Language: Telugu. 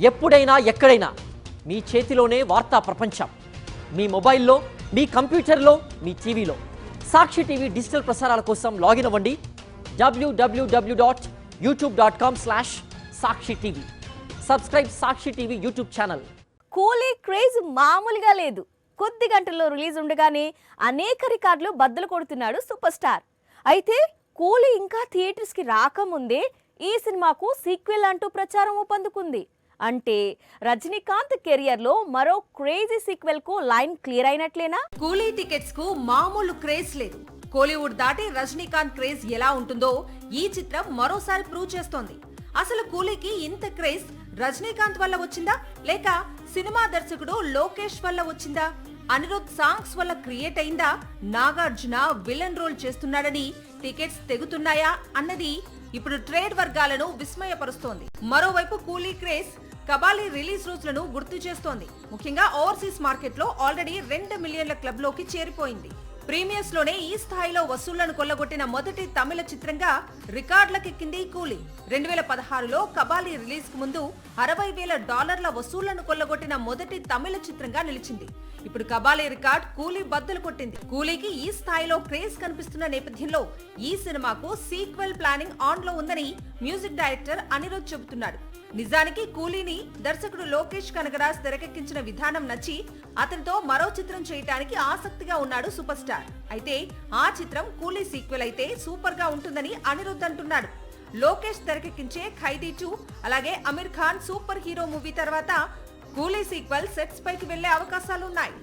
ఎప్పుడైనా ఎక్కడైనా మీ చేతిలోనే వార్తా ప్రపంచం. మీ మొబైల్లో, మీ కంప్యూటర్లో, మీ టీవీలో. సాక్షి టీవీ డిజిటల్ ప్రసారాల కోసం లాగిన్ అవ్వండి www.youtube.com/సాక్షి టీవీ. సబ్స్క్రైబ్ సాక్షి టీవీ యూట్యూబ్ ఛానల్. కూలీ క్రేజ్ మామూలుగా లేదు. కొద్ది గంటల్లో రిలీజ్ ఉండగానే అనేక రికార్డులు బద్దలు కొడుతున్నాడు సూపర్ స్టార్. అయితే కూలీ ఇంకా థియేటర్స్కి రాకముందే ఈ సినిమాకు సీక్వెల్ అంటూ ప్రచారం ఊపందుకుంది. అంటే రజనీకాంత్ కెరియర్ లో మరో క్రేజీ సీక్వెల్ కు లైన్ క్లియర్ అయినట్లేనా? కూలీ టికెట్స్ కు మామూలు క్రేజ్ లేదు. కోలీవుడ్ దాటి రజనీకాంత్ క్రేజ్ ఎలా ఉంటుందో ఈ చిత్రం మరోసారి ప్రూవ్ చేస్తోంది. అసలు కూలీకి ఇంత క్రేజ్ రజనీకాంత్ వల్ల వచ్చిందా, లేక సినిమా దర్శకుడు లోకేష్ వల్ల వచ్చిందా, అనిరుద్ సాంగ్స్ వల్ల క్రియేట్ అయిందా, నాగార్జున విలన్ రోల్ చేస్తున్నాడని టికెట్స్ తెగుతున్నాయా అన్నది ఇప్పుడు ట్రేడ్ వర్గాలను విస్మయపరుస్తోంది. మరోవైపు కూలీ క్రేజ్ కబాలీ రిలీజ్ రోజులను గుర్తు చేస్తోంది. ముఖ్యంగా ఓవర్సీస్ మార్కెట్ లో ఆల్రెడీ 2 మిలియన్ల క్లబ్ లోకి చేరిపోయింది. ప్రీమియర్స్ లోనే ఈ స్థాయిలో వసూళ్లను కొల్లగొట్టిన మొదటి తమిళ చిత్రంగా రికార్డులకెక్కింది కూలీ. 2016లో కబాలీ రిలీజ్ కు ముందు $60,000 వసూళ్లను కొల్లగొట్టిన మొదటి తమిళ చిత్రంగా నిలిచింది. ఇప్పుడు కబాలీ రికార్డ్ కూలీ బద్దలు కొట్టింది. కూలీకి ఈ స్థాయిలో క్రేజ్ కనిపిస్తున్న నేపథ్యంలో ఈ సినిమాకు సీక్వెల్ ప్లానింగ్ ఆన్ లో ఉందని మ్యూజిక్ డైరెక్టర్ అనిరుద్ చెబుతున్నాడు. నిజానికి కూలీని దర్శకుడు లోకేష్ కనగరాజ్ తెరకెక్కించిన విధానం నచ్చి అతనితో మరో చిత్రం చేయడానికి ఆసక్తిగా ఉన్నాడు సూపర్ స్టార్. అయితే ఆ చిత్రం కూలీ సీక్వెల్ అయితే సూపర్ గా ఉంటుందని అనిరుద్ అంటున్నాడు. లోకేష్ తెరకెక్కించే ఖైదీ 2 అలాగే Aamir Khan super hero movie తర్వాత కూలీ సీక్వెల్ సెట్స్ పైకి వెళ్లే అవకాశాలున్నాయి.